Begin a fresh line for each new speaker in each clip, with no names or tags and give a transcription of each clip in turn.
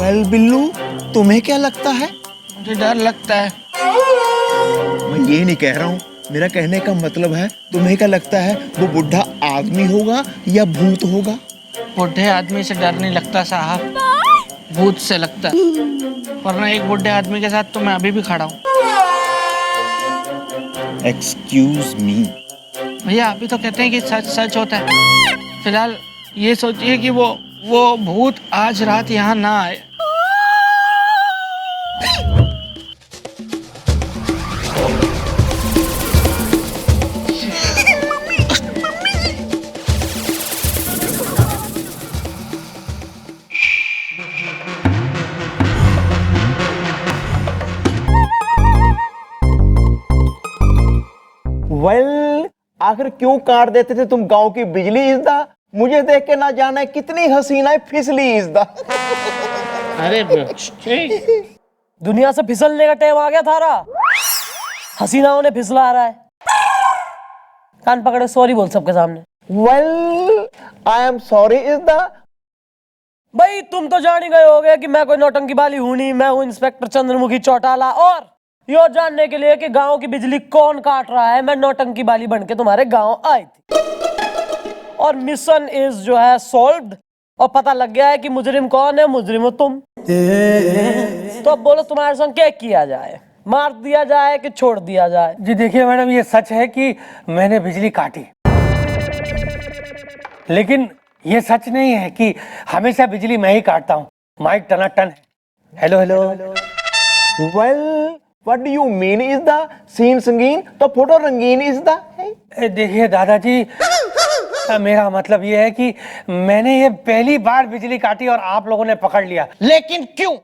Well Billu, तुम्हें क्या लगता है?
मुझे डर लगता है।
मैं ये नहीं कह रहा हूँ, मेरा कहने का मतलब है तुम्हें क्या लगता है, वो बुढ़ा आदमी होगा या भूत होगा?
बूढ़े आदमी से डर नहीं लगता साहब, भूत से लगता है। वरना एक बूढ़े आदमी के साथ तो मैं अभी भी खड़ा हूँ।
Excuse me.
भैया अभी तो कहते हैं कि सच सच होता है। फिलहाल ये सोचिए कि वो भूत आज रात यहाँ ना आए।
वेल, आखिर क्यों काट देते थे तुम गांव की बिजली इज़दा? मुझे देख के ना जाने कितनी हसीनाएं फिसली इज़दा।
अरे
दुनिया से फिसलने का टाइम आ गया थारा। हसीनाओं ने फिसला रहा है। कान पकड़े सॉरी बोल सबके सामने।
वेल, आई एम सॉरी इज़दा।
भाई तुम तो जान ही गए होगे कि मैं कोई नौटंकी वाली हूं नहीं। मैं हूं इंस्पेक्टर चंद्रमुखी चौटाला, और यो जानने के लिए कि गांव की बिजली कौन काट रहा है, मैं नौटंकी वाली बन के तुम्हारे गांव आई थी। और मिशन इज जो है सॉल्व्ड, और पता लग गया है कि मुजरिम कौन है। मुजरिम हो तुम। तो अब बोलो तुम्हारे संग क्या किया जाए? मार दिया जाए कि छोड़ दिया जाए?
जी देखिए मैडम, ये सच है कि मैंने बिजली काटी, लेकिन ये सच नहीं है कि हमेशा बिजली मैं ही काटता हूँ। माइक टनाटन है। Hello hello.
Well, what do you mean इज़दा? सीन संगीन तो फोटो रंगीन इज़दा।
देखिए दादाजी, मेरा मतलब ये है कि मैंने ये पहली बार बिजली काटी और आप लोगों ने पकड़ लिया।
लेकिन क्यों?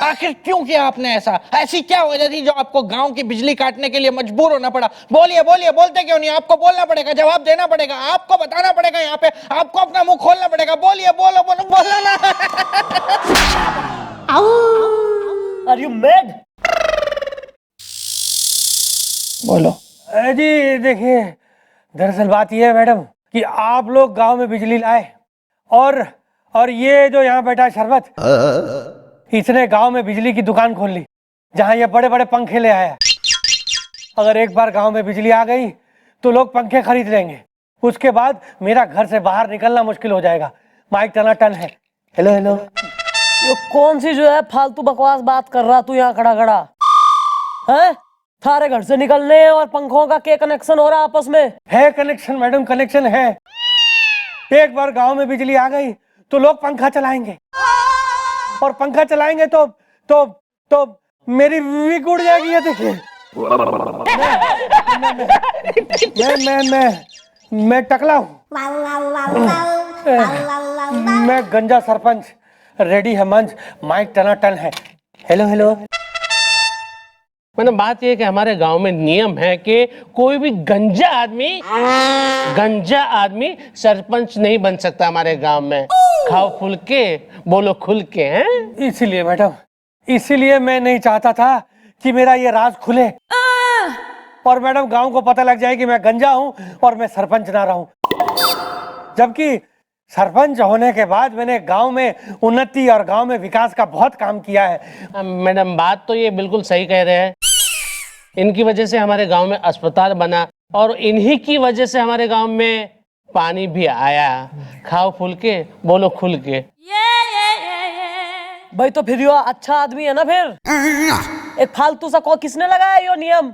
आखिर क्यों किया आपने ऐसा? ऐसी क्या वजह थी जो आपको गांव की बिजली काटने के लिए मजबूर होना पड़ा? बोलिए बोलिए, बोलते क्यों नहीं? आपको बोलना पड़ेगा, जवाब देना पड़ेगा, आपको बताना पड़ेगा, यहाँ पे आपको अपना मुंह खोलना पड़ेगा। बोलिए, बोलो बोलो, बोलो ना।
Are you mad?
बोलो।
जी देखिए, दरअसल बात यह है मैडम कि आप लोग गांव में बिजली लाए, और ये जो यहाँ बैठा शरबत, इसने गांव में बिजली की दुकान खोल ली, जहां ये बड़े बड़े पंखे ले आया। अगर एक बार गांव में बिजली आ गई तो लोग पंखे खरीद लेंगे। उसके बाद मेरा घर से बाहर निकलना मुश्किल हो जाएगा। माइक टनाटन है। Hello hello.
ये कौन सी जो है फालतू बकवास बात कर रहा तू यहाँ खड़ा खड़ा है? थारे घर से निकलने और पंखों का क्या कनेक्शन हो रहा आपस में?
है कनेक्शन मैडम, कनेक्शन है। एक बार गांव में बिजली आ गई तो लोग पंखा चलाएंगे, और पंखा चलाएंगे तो मेरी वीक उड़ जाएगी। ये देखिए, मैं टकला हूँ। मैं गंजा सरपंच, रेडी है मंच, माइक टनाटन है। Hello hello.
मतलब बात यह है कि हमारे गांव में नियम है कि कोई भी गंजा आदमी सरपंच नहीं बन सकता हमारे गांव में। खाओ फुल के, बोलो खुल के। हैं
इसीलिए मैडम, इसीलिए मैं नहीं चाहता था कि मेरा ये राज खुले, और मैडम गांव को पता लग जाए कि मैं गंजा हूं और मैं सरपंच ना रहूं। जबकि सरपंच होने के बाद मैंने गांव में उन्नति और गांव में विकास का बहुत काम किया है।
मैडम बात तो ये बिल्कुल सही कह रहे हैं। इनकी वजह से हमारे गांव में अस्पताल बना, और इन्हीं की वजह से हमारे गांव में पानी भी आया। खाओ फुल के, बोलो खुल के।
भाई तो फिर यो अच्छा आदमी है ना? फिर एक फालतू सा को किसने लगाया यो नियम?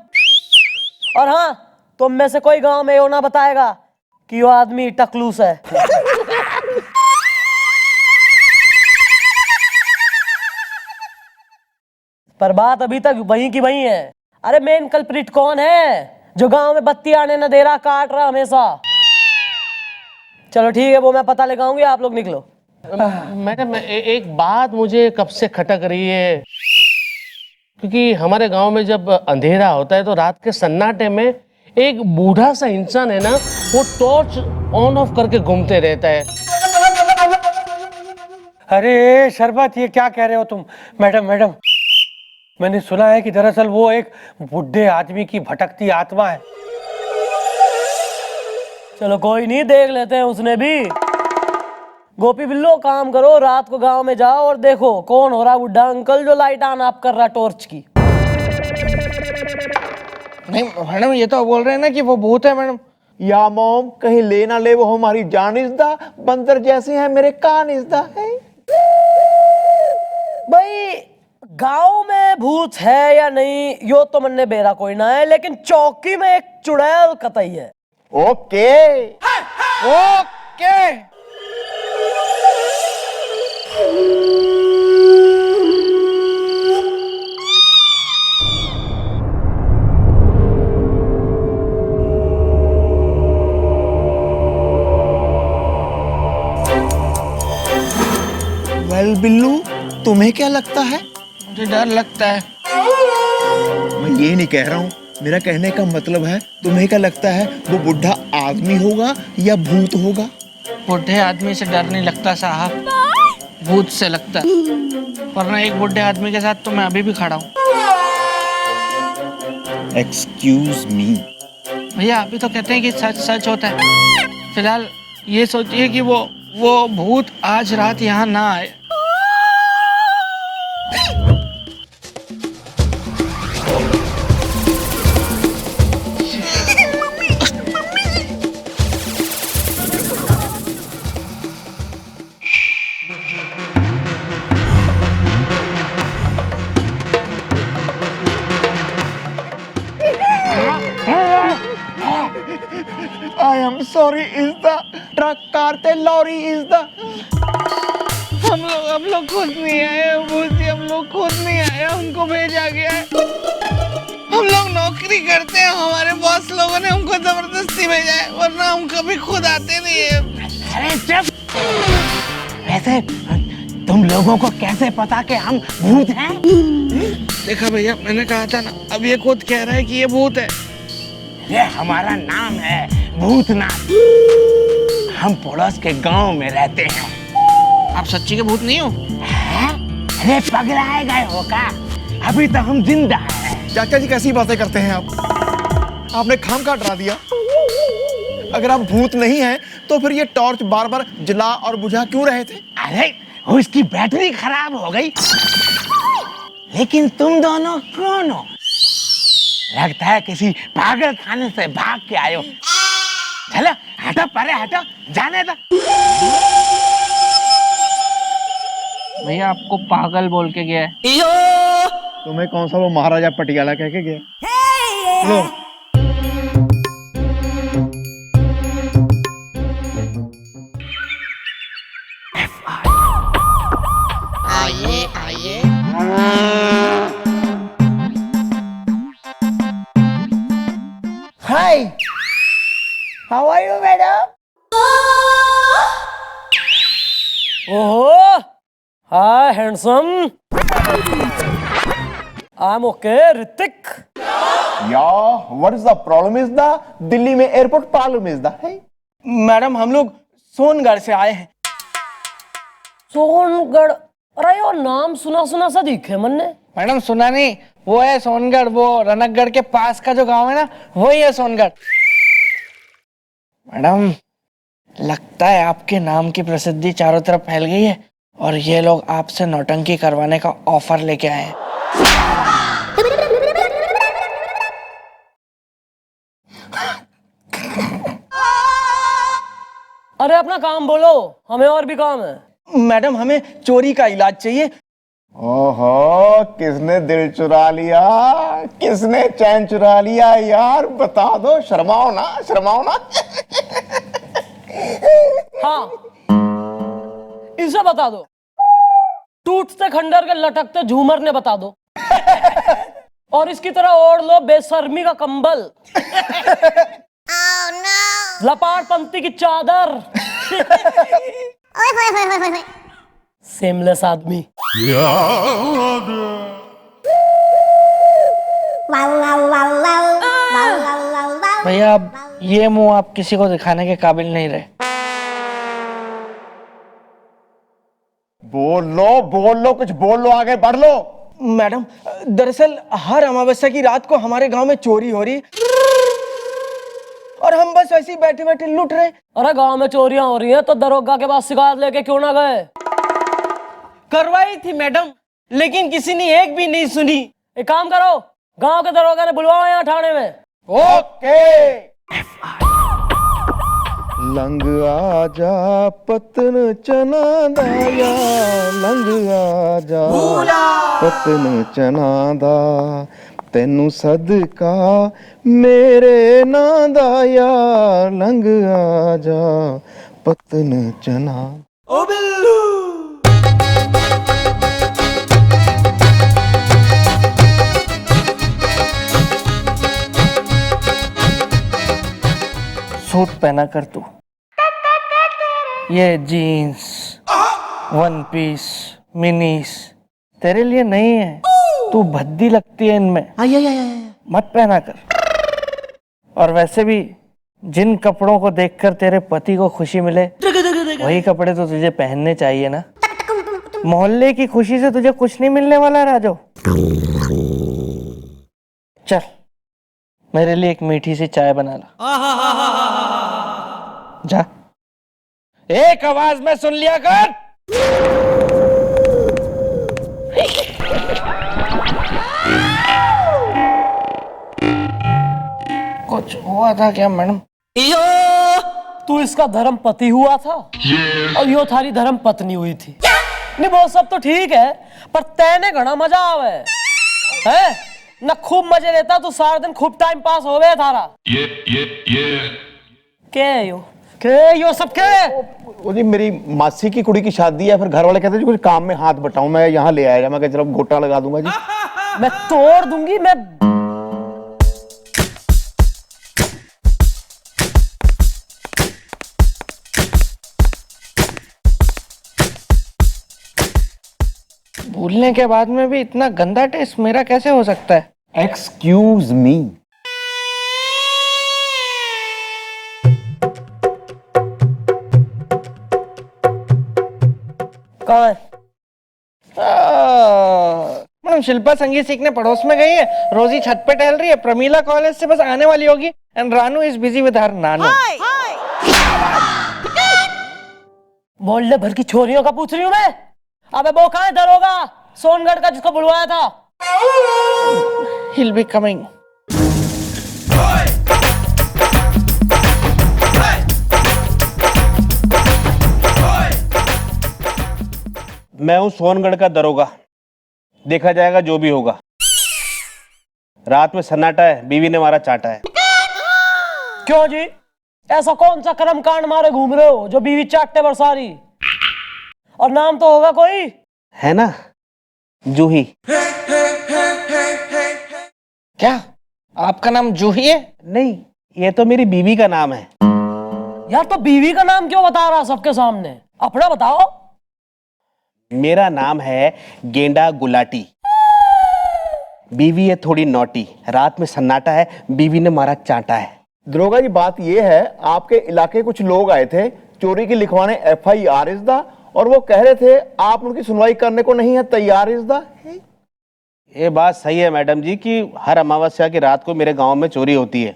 और हाँ, तुम में से कोई गांव में यो ना बताएगा कि यो आदमी टकलूस है। पर बात अभी तक वहीं की वहीं है। अरे मेन कल्प्रिट कौन है जो गांव में बत्ती आने न दे रहा, काट रहा हमेशा? चलो ठीक है, वो मैं पता लगाऊंगी, आप लोग निकलो।
मैडम एक बात मुझे कब से खटक रही है, क्योंकि हमारे गांव में जब अंधेरा होता है तो रात के सन्नाटे में एक बूढ़ा सा इंसान है ना, वो टॉर्च ऑन ऑफ करके घूमते रहता है।
अरे शरबत, ये क्या कह रहे हो तुम? मैडम, मैंने सुना है कि दरअसल वो एक बुढ़े आदमी की भटकती आत्मा है।
चलो कोई नहीं, देख लेते हैं उसने भी। गोपी बिल्लो काम करो, रात को गांव में जाओ और देखो कौन हो रहा बुढ़ा अंकल जो लाइट ऑन ऑफ कर रहा टॉर्च की।
नहीं मैडम, ये तो बोल रहे हैं ना कि वो भूत है मैडम।
या मोम, कहीं ले ना ले वो हमारी जान इज़दा, बंदर जैसे हैं मेरे कान इज़दा है।
भाई गांव में भूत है या नहीं यो तो मन्ने बेरा कोई ना है, लेकिन चौकी में एक चुड़ैल कतई है।
Okay
okay.
वेल बिल्लू, तुम्हें क्या लगता है?
मुझे डर लगता है।
मैं ये नहीं कह रहा हूँ, मेरा कहने का मतलब है तुम्हें क्या लगता है वो बुढ़ा आदमी होगा या भूत होगा?
बुढ़े आदमी से डर नहीं लगता साहब, भूत से लगता है। वरना एक बुढ़े आदमी के साथ तो मैं अभी भी खड़ा हूँ।
Excuse me.
भैया अभी तो कहते हैं कि सच सच होता है। फिलहाल ये सोचिए कि वो भूत आज रात यहाँ ना आए।
आई एम सॉरी इज़दा, ट्रक कार ते लॉरी इज़दा।
हम लोग खुद नहीं आए भूत जी, हम लोग खुद नहीं आए, हमको भेजा गया है। हम लोग नौकरी करते हैं, हमारे बॉस लोगों ने हमको जबरदस्ती भेजा है, वरना हम कभी खुद आते नहीं है।
अरे चुप। वैसे तुम लोगों को कैसे पता कि हम भूत हैं?
देखा भैया, मैंने कहा था ना, अब ये खुद कह रहा है कि ये भूत है।
ये हमारा नाम है भूतनाथ। हम पड़ोस के गांव में रहते हैं।
आप सच्ची के भूत नहीं हो?
हैं? अरे पगलाए गए हो का? अभी तो हम जिंदा हैं।
चाचा जी कैसी बातें करते हैं आप? आपने खाम का डरा दिया। अगर आप भूत नहीं हैं तो फिर ये टॉर्च बार बार जला और बुझा क्यों रहे थे?
अरे उसकी बैटरी खराब हो गई। लेकिन तुम दोनों कौन हो? लगता है किसी पागल खाने से भाग के आए हो। चलो हटो, परे हटो, जाने दो।
भैया आपको पागल बोल के गया है।
तुम्हें कौन सा वो महाराजा पटियाला कह के गया? लो।
Hi, how are you madam? ओहो, hi handsome. I am okay Hrithik.
Yeah what is the problem is the Delhi में एयरपोर्ट प्रॉब्लम इज द है।
मैडम हम लोग सोनगढ़ से आए हैं।
सोनगढ़? अरे यो नाम सुना सुना सा दिखे मन ने।
मैडम सुना नहीं, वो है सोनगढ़, वो रनकगढ़ के पास का जो गांव है ना, वही है सोनगढ़। मैडम लगता है आपके नाम की प्रसिद्धि चारों तरफ फैल गई है और ये लोग आपसे नौटंकी करवाने का ऑफर लेके आए हैं।
अरे अपना काम बोलो, हमें और भी काम है।
मैडम हमें चोरी का इलाज चाहिए।
ओहो, किसने दिल चुरा लिया, किसने चैन चुरा लिया यार, बता दो, शर्माओ ना, शर्माओ ना।
हाँ, इसे बता दो। टूटते खंडर के लटकते झूमर ने बता दो। और इसकी तरह ओढ़ लो बेशर्मी का कंबल। लपाट पंक्ति की चादर। सेमलेस आदमी।
भैया अब ये मुंह आप किसी को दिखाने के काबिल नहीं रहे।
बोल लो, कुछ बोल लो, आगे बढ़ लो।
मैडम दरअसल हर अमावस्या की रात को हमारे गांव में चोरी हो रही और हम बस ऐसे ही बैठे बैठे लूट रहे।
अरे गांव में चोरियां हो रही हैं तो दरोगा के पास शिकायत लेके क्यों ना गए?
करवाई थी मैडम, लेकिन किसी ने एक भी नहीं सुनी।
एक काम करो, गांव के दरोगा ने बुलवाओ यहाँ थाने में।
ओके।
लंग आजा पतन चना दाया, लंग आजा पतन चना दा, तेनू सदका मेरे ना दाया, लंग आजा पतन चना।
ओ बिल्लू। सूट पहना कर तू, ये जीन्स, वन पीस, मिनीस तेरे लिए नहीं है, तू भद्दी लगती है इनमें, मत पहना कर। और वैसे भी जिन कपड़ों को देखकर तेरे पति को खुशी मिले वही कपड़े तो तुझे पहनने चाहिए ना। मोहल्ले की खुशी से तुझे कुछ नहीं मिलने वाला राजू। चल मेरे लिए एक मीठी सी चाय बना ला, जा। एक आवाज में सुन लिया कर। कुछ हुआ था क्या मैडम?
तू इसका धर्म पति हुआ था और यो थारी धर्म पत्नी हुई थी। नहीं वो सब तो ठीक है, पर तैने घना मजा आवे है ना, खूब मजे लेता तू, सारा दिन खूब टाइम पास हो गया थारा। क्या यो सब क्या है?
वो जी मेरी मासी की कुड़ी की शादी है, फिर घर वाले कहते हैं जी कुछ काम में हाथ बटाऊं, मैं यहाँ ले आया, मैं कहा चलो गोटा लगा दूंगा जी।
मैं तोड़ दूंगी मैं।
भूलने के बाद में भी इतना गंदा टेस्ट मेरा कैसे हो सकता है?
Excuse me.
कौन?
मैडम शिल्पा संगीत सीखने पड़ोस में गई है, रोजी छत पे टहल रही है, प्रमीला कॉलेज से बस आने वाली होगी, and Ranu is busy with her Nanu.
मोहल्ले भर की छोरियों का पूछ रही हूँ मैं। अबे वो कहाँ है दरोगा सोनगढ़ का जिसको बुलवाया था?
He'll be coming.
मैं हूं सोनगढ़ का दरोगा, देखा जाएगा जो भी होगा। रात में सन्नाटा है, बीवी ने मारा चाटा है।
क्यों जी, ऐसा कौन सा कर्म कांड मारे घूम रहे हो जो बीवी चाटते बरसारी? और नाम तो होगा कोई,
है ना, जूही।
क्या आपका नाम जूही है?
नहीं, ये तो मेरी बीवी का नाम है।
यार तो बीवी का नाम क्यों बता रहा सबके सामने, अपना बताओ।
मेरा नाम है गेंडा गुलाटी। बीवी है थोड़ी नौटी, रात में सन्नाटा है, बीवी ने मारा चाटा है।
दरोगा जी बात यह है, आपके इलाके कुछ लोग आए थे चोरी की लिखवाने FIR इज़दा, और वो कह रहे थे आप उनकी सुनवाई करने को नहीं है तैयार इज़दा।
ये बात सही है मैडम जी कि हर अमावस्या की रात को मेरे गांव में चोरी होती है।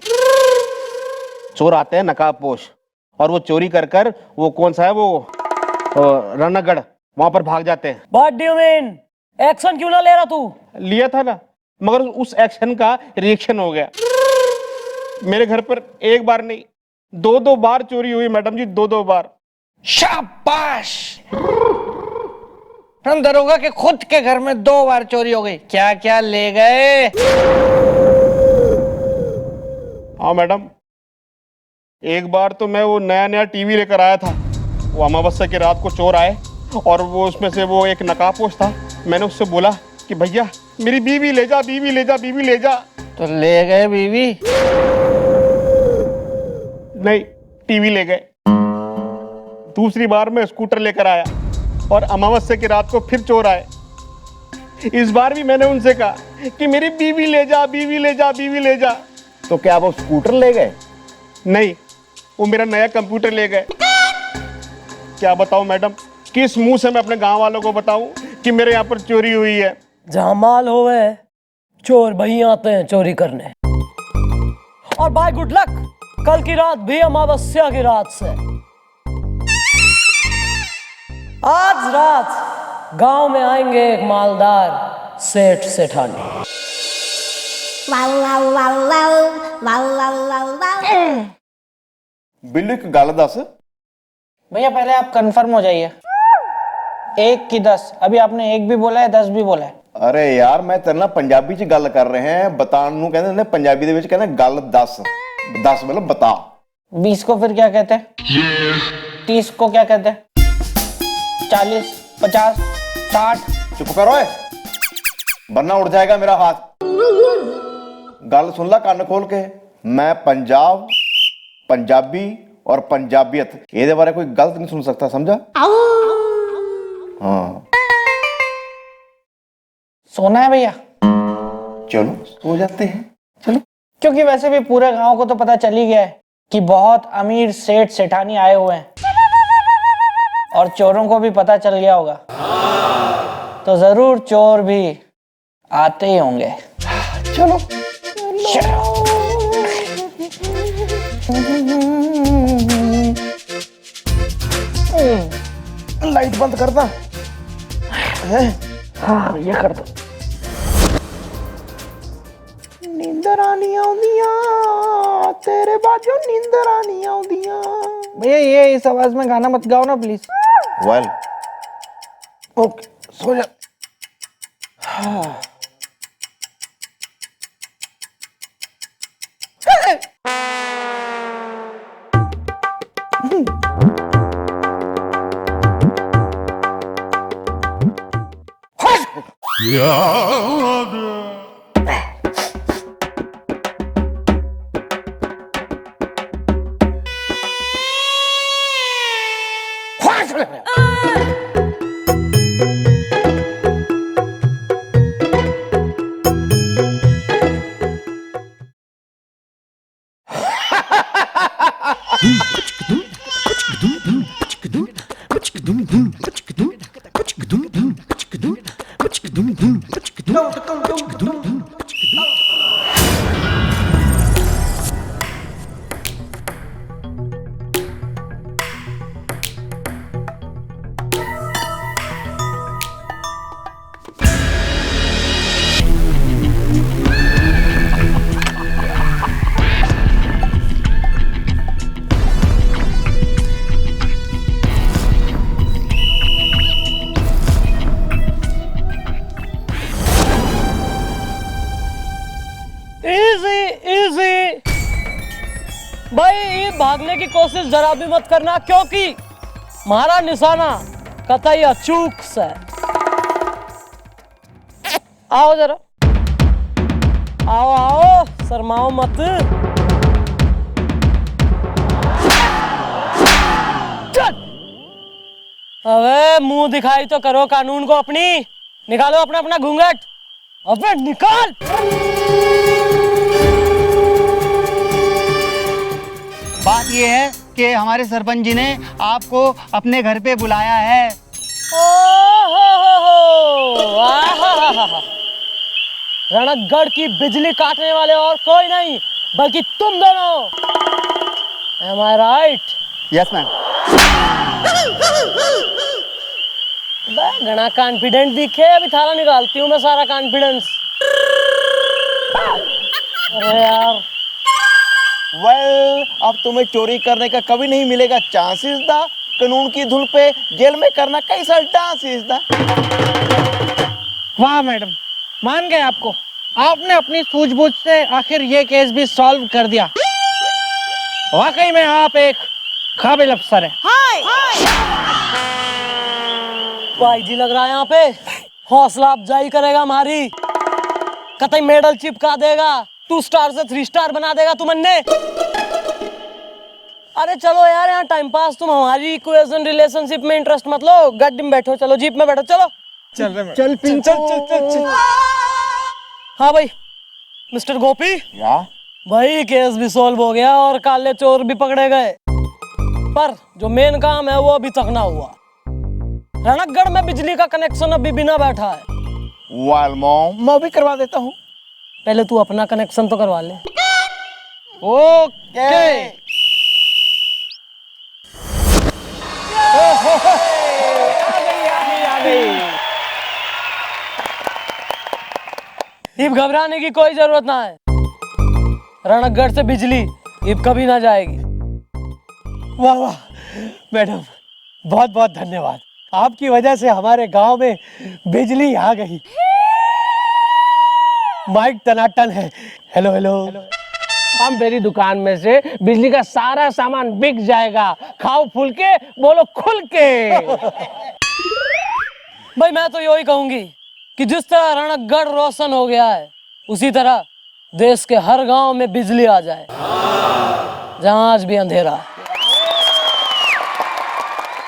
चोर आते हैं नकाबपोश, और वो चोरी कर कर वो कौन सा है वो रणगढ़, वहां पर भाग जाते हैं।
What do you mean? Action क्यों ना ले रहा तू?
लिया था ना, मगर उस एक्शन का रिएक्शन हो गया। मेरे घर पर एक बार नहीं, दो बार चोरी हुई मैडम जी, दो बार।
शाबाश। हम दरोगा के खुद के घर में 2 बार चोरी हो गई, क्या क्या ले गए?
हाँ मैडम, एक बार तो मैं वो नया टीवी लेकर आया था, वो अमावस्या की रात को चोर आए और वो उसमें से वो एक नकाबपोश था। मैंने उससे बोला कि भैया मेरी बीवी ले जा, बीवी ले जा, बीवी ले जा।
तो ले गए बीवी?
नहीं, टीवी ले गए। दूसरी बार मैं स्कूटर लेकर आया और अमावस्या की रात को फिर चोर आए। इस बार भी मैंने उनसे कहा कि मेरी बीवी ले जा, बीवी ले जा, बीवी ले जा।
तो क्या वो स्कूटर ले गए?
नहीं, वो मेरा नया कंप्यूटर ले गए। क्या बताऊं मैडम, किस मुंह से मैं अपने गांव वालों को बताऊं कि मेरे यहाँ पर चोरी हुई है।
जहां माल होवे चोर वहीं आते हैं चोरी करने। और बाय गुड लक कल की रात भी अमावस्या की रात से आज रात गांव में आएंगे एक मालदार सेठ सेठानी।
बिल्लू एक गल दस,
भैया पहले आप कंफर्म हो जाइए। 1 की 10, अभी आपने 1 भी बोला है 10 भी बोला है।
अरे यार मैं तेरे नाल पंजाबी च गल कर रहे हैं, बताण नूं कहंदे ने पंजाबी दे विच कहंदे गल दस, 10 मतलब बता।
20 को फिर क्या कहते हैं? 30 को क्या कहते हैं? 40, 50, 60।
चुप करो वरना उड़ जाएगा मेरा हाथ। गल सुन ला कान खोल के, मैं पंजाब, पंजाबी और पंजाबियत ये बारे कोई गलत नहीं सुन सकता, समझा? हाँ
सोना है भैया?
चलो सो जाते हैं, चलो।
क्योंकि वैसे भी पूरे गांव को तो पता चल ही गया है कि बहुत अमीर सेठ सेठानी आए हुए हैं और चोरों को भी पता चल गया होगा, तो जरूर चोर भी आते ही होंगे।
चलो लाइट बंद कर दा।
हाँ ये कर दो।
नींदर आनी आउंदियां तेरे बाजू, नींदर आनी आउंदियां।
भैया ये इस आवाज में गाना मत गाओ ना प्लीज।
वेल ओके सो जा।
भाई ये भागने की कोशिश जरा भी मत करना, क्योंकि हमारा निशाना कतई अचूक से। आओ जरा, आओ आओ, शर्माओ मत। अबे मुंह दिखाई तो करो कानून को अपनी, निकालो अपना अपना घूंघट, अबे निकाल।
बात ये है कि हमारे सरपंच जी ने आपको अपने घर पे बुलाया है।
रणकगढ़ की बिजली काटने वाले और कोई नहीं बल्कि तुम दोनों। Am I right?
Yes ma'am.
घना कॉन्फिडेंट दिखे, अभी थारा निकालती हूँ मैं सारा कॉन्फिडेंस। अरे यार
वेल अब तुम्हें चोरी करने का कभी नहीं मिलेगा चांसेस दा, कानून की धुन पे जेल में करना कैसा डांसेस दा।
वाह मैडम, मान गए आपको। आपने अपनी सूझबूझ से आखिर ये केस भी सॉल्व कर दिया। वाकई में आप एक काबिल अफसर हैं।
भाई जी लग रहा है यहाँ पे हौसला अफजाई करेगा हमारी, कतई मेडल चिपका देगा, 2 स्टार से 3 स्टार बना देगा तुमने। अरे चलो यार यहाँ टाइम पास, तुम हमारी इक्वेशन रिलेशनशिप में इंटरेस्ट मत लो, गाड़ी में बैठो, चलो जीप में बैठो, चलो
चल रहे
चल पिन चल।
हाँ भाई मिस्टर गोपी,
या
भाई केस भी सॉल्व हो गया और काले चोर भी पकड़े गए, पर जो मेन काम है वो अभी तक ना हुआ। रणकगढ़ में बिजली का कनेक्शन अभी बिना बैठा है।
वेल मॉम मैं भी करवा देता हूँ।
पहले तू अपना कनेक्शन तो करवा ले।
ओके
अब घबराने की कोई जरूरत ना है। रणकगढ़ से बिजली अब कभी ना जाएगी।
वाह वाह मैडम, बहुत बहुत धन्यवाद। आपकी वजह से हमारे गांव में बिजली आ गई। माइक टनाटन है। Hello hello.
अब मेरी दुकान में से बिजली का सारा सामान बिक जाएगा। खाओ फूल के, बोलो खुल के।
भाई मैं तो यही कहूंगी कि जिस तरह रणकगढ़ रोशन हो गया है, उसी तरह देश के हर गांव में बिजली आ जाए जहां आज भी अंधेरा है।